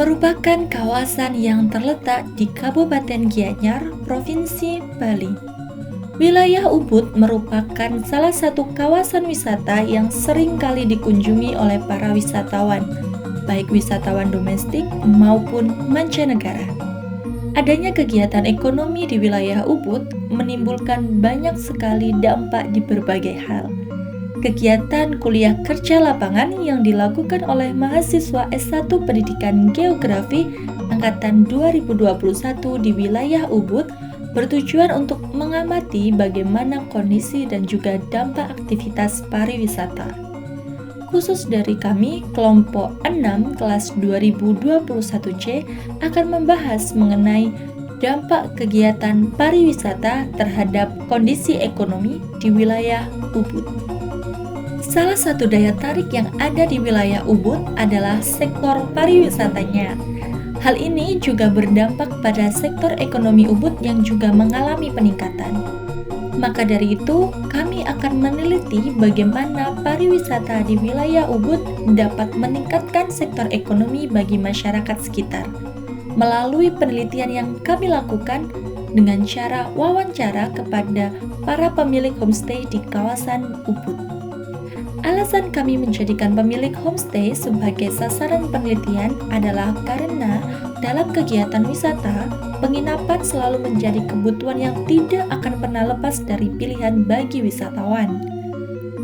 merupakan kawasan yang terletak di Kabupaten Gianyar, Provinsi Bali. Wilayah Ubud merupakan salah satu kawasan wisata yang sering kali dikunjungi oleh para wisatawan, baik wisatawan domestik maupun mancanegara. Adanya kegiatan ekonomi di wilayah Ubud menimbulkan banyak sekali dampak di berbagai hal. Kegiatan kuliah kerja lapangan yang dilakukan oleh mahasiswa S1 Pendidikan Geografi Angkatan 2021 di wilayah Ubud bertujuan untuk mengamati bagaimana kondisi dan juga dampak aktivitas pariwisata. Khusus dari kami, kelompok 6 kelas 2021C akan membahas mengenai dampak kegiatan pariwisata terhadap kondisi ekonomi di wilayah Ubud. Salah satu daya tarik yang ada di wilayah Ubud adalah sektor pariwisatanya. Hal ini juga berdampak pada sektor ekonomi Ubud yang juga mengalami peningkatan. Maka dari itu, kami akan meneliti bagaimana pariwisata di wilayah Ubud dapat meningkatkan sektor ekonomi bagi masyarakat sekitar. Melalui penelitian yang kami lakukan dengan cara wawancara kepada para pemilik homestay di kawasan Ubud. Alasan kami menjadikan pemilik homestay sebagai sasaran penelitian adalah karena dalam kegiatan wisata, penginapan selalu menjadi kebutuhan yang tidak akan pernah lepas dari pilihan bagi wisatawan.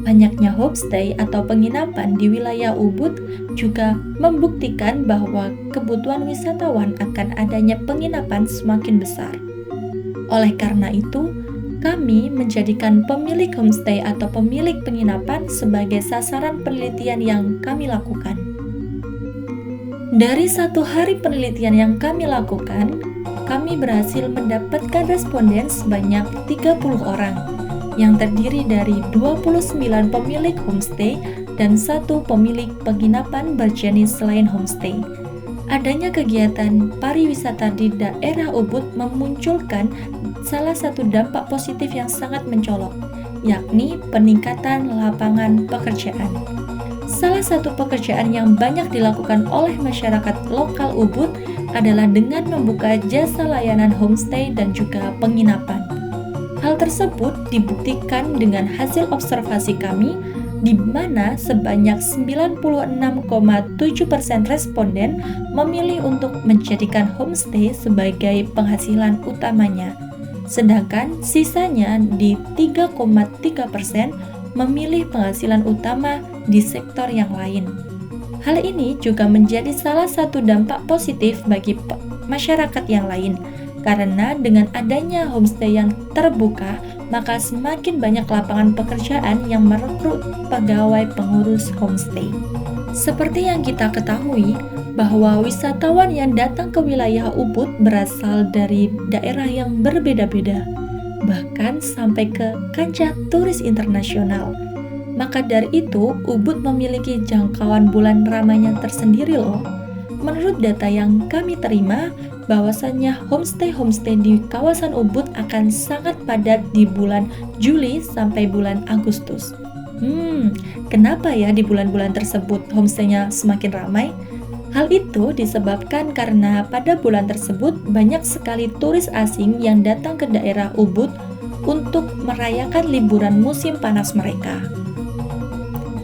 Banyaknya homestay atau penginapan di wilayah Ubud juga membuktikan bahwa kebutuhan wisatawan akan adanya penginapan semakin besar. Oleh karena itu, kami menjadikan pemilik homestay atau pemilik penginapan sebagai sasaran penelitian yang kami lakukan. Dari 1 hari penelitian yang kami lakukan, kami berhasil mendapatkan responden sebanyak 30 orang, yang terdiri dari 29 pemilik homestay dan 1 pemilik penginapan berjenis selain homestay. Adanya kegiatan pariwisata di daerah Ubud memunculkan salah satu dampak positif yang sangat mencolok, yakni peningkatan lapangan pekerjaan. Salah satu pekerjaan yang banyak dilakukan oleh masyarakat lokal Ubud adalah dengan membuka jasa layanan homestay dan juga penginapan. Hal tersebut dibuktikan dengan hasil observasi kami, di mana sebanyak 96,7% responden memilih untuk menjadikan homestay sebagai penghasilan utamanya, sedangkan sisanya di 3,3% memilih penghasilan utama di sektor yang lain. Hal ini juga menjadi salah satu dampak positif bagi masyarakat yang lain, karena dengan adanya homestay yang terbuka, maka semakin banyak lapangan pekerjaan yang merekrut pegawai pengurus homestay. Seperti yang kita ketahui, bahwa wisatawan yang datang ke wilayah Ubud berasal dari daerah yang berbeda-beda, bahkan sampai ke kancah turis internasional. Maka dari itu, Ubud memiliki jangkauan bulan ramainya tersendiri loh. Menurut data yang kami terima, bahwasannya homestay di kawasan Ubud akan sangat padat di bulan Juli sampai bulan Agustus. Kenapa ya di bulan-bulan tersebut homestaynya semakin ramai? Hal itu disebabkan karena pada bulan tersebut banyak sekali turis asing yang datang ke daerah Ubud untuk merayakan liburan musim panas mereka.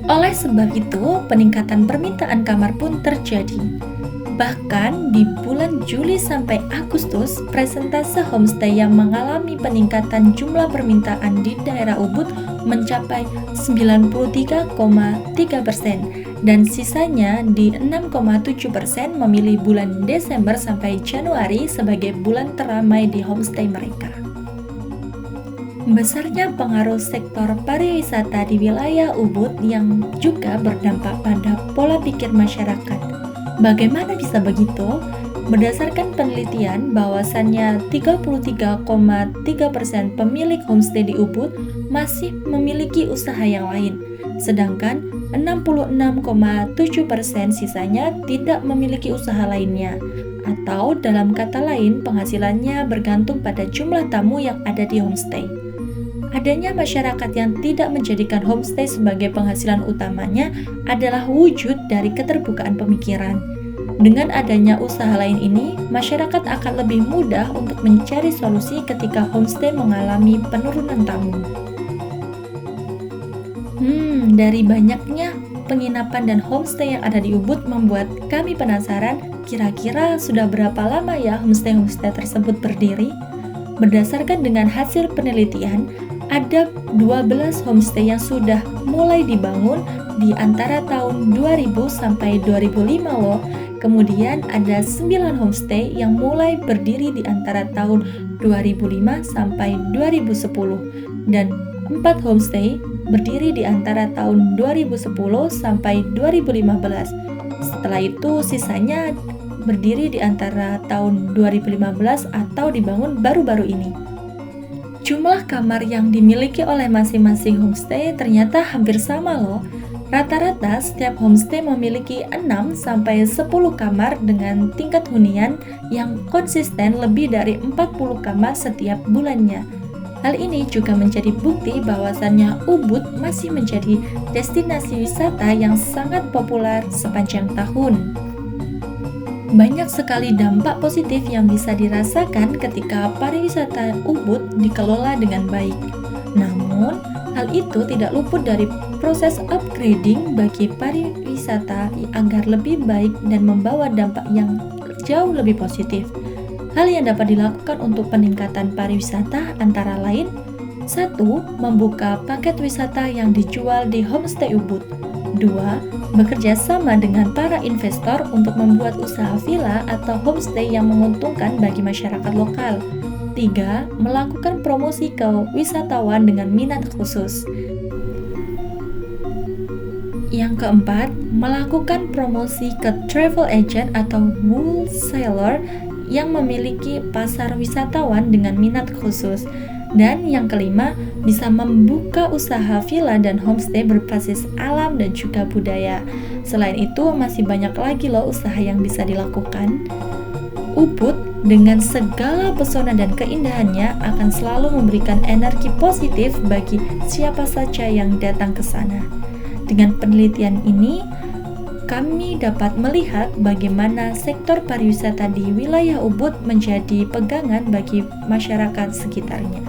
Oleh sebab itu, peningkatan permintaan kamar pun terjadi. Bahkan di bulan Juli sampai Agustus, presentase homestay yang mengalami peningkatan jumlah permintaan di daerah Ubud mencapai 93,3% dan sisanya di 6,7% memilih bulan Desember sampai Januari sebagai bulan teramai di homestay mereka. Besarnya pengaruh sektor pariwisata di wilayah Ubud yang juga berdampak pada pola pikir masyarakat. Bagaimana bisa begitu? Berdasarkan penelitian, bahwasannya 33,3% pemilik homestay di Ubud masih memiliki usaha yang lain, sedangkan 66,7% sisanya tidak memiliki usaha lainnya, atau dalam kata lain penghasilannya bergantung pada jumlah tamu yang ada di homestay. Adanya masyarakat yang tidak menjadikan homestay sebagai penghasilan utamanya adalah wujud dari keterbukaan pemikiran. Dengan adanya usaha lain ini, masyarakat akan lebih mudah untuk mencari solusi ketika homestay mengalami penurunan tamu. Dari banyaknya penginapan dan homestay yang ada di Ubud membuat kami penasaran, kira-kira sudah berapa lama ya homestay-homestay tersebut berdiri? Berdasarkan dengan hasil penelitian, ada 12 homestay yang sudah mulai dibangun di antara tahun 2000 sampai 2005 loh. Kemudian ada 9 homestay yang mulai berdiri di antara tahun 2005 sampai 2010 dan 4 homestay berdiri di antara tahun 2010 sampai 2015. Setelah itu sisanya berdiri di antara tahun 2015 atau dibangun baru-baru ini. Jumlah kamar yang dimiliki oleh masing-masing homestay ternyata hampir sama loh. Rata-rata setiap homestay memiliki 6-10 kamar dengan tingkat hunian yang konsisten lebih dari 40 kamar setiap bulannya. Hal ini juga menjadi bukti bahwasannya Ubud masih menjadi destinasi wisata yang sangat populer sepanjang tahun. Banyak sekali dampak positif yang bisa dirasakan ketika pariwisata Ubud dikelola dengan baik. Namun, hal itu tidak luput dari proses upgrading bagi pariwisata agar lebih baik dan membawa dampak yang jauh lebih positif. Hal yang dapat dilakukan untuk peningkatan pariwisata antara lain: 1. Membuka paket wisata yang dijual di homestay Ubud. 2. Bekerja sama dengan para investor untuk membuat usaha villa atau homestay yang menguntungkan bagi masyarakat lokal. 3. Melakukan promosi ke wisatawan dengan minat khusus. Yang keempat, melakukan promosi ke travel agent atau wholesaler yang memiliki pasar wisatawan dengan minat khusus. Dan yang kelima, bisa membuka usaha villa dan homestay berbasis alam dan juga budaya. Selain itu, masih banyak lagi loh usaha yang bisa dilakukan. Ubud dengan segala pesona dan keindahannya akan selalu memberikan energi positif bagi siapa saja yang datang ke sana. Dengan penelitian ini, kami dapat melihat bagaimana sektor pariwisata di wilayah Ubud menjadi pegangan bagi masyarakat sekitarnya.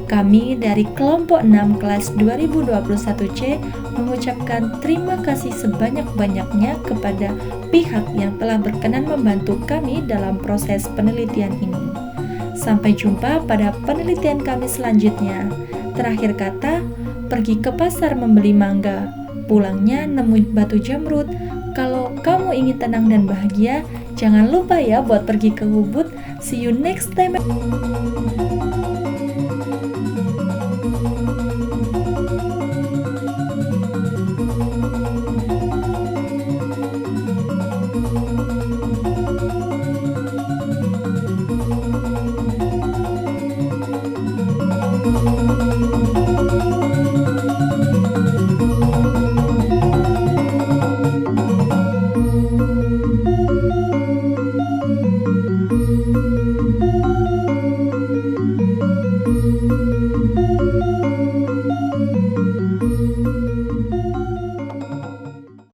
Kami dari kelompok 6 kelas 2021C mengucapkan terima kasih sebanyak-banyaknya kepada pihak yang telah berkenan membantu kami dalam proses penelitian ini. Sampai jumpa pada penelitian kami selanjutnya. Terakhir kata, pergi ke pasar membeli mangga, pulangnya nemuin batu jamrut. Kalau kamu ingin tenang dan bahagia, jangan lupa ya buat pergi ke Ubud. See you next time.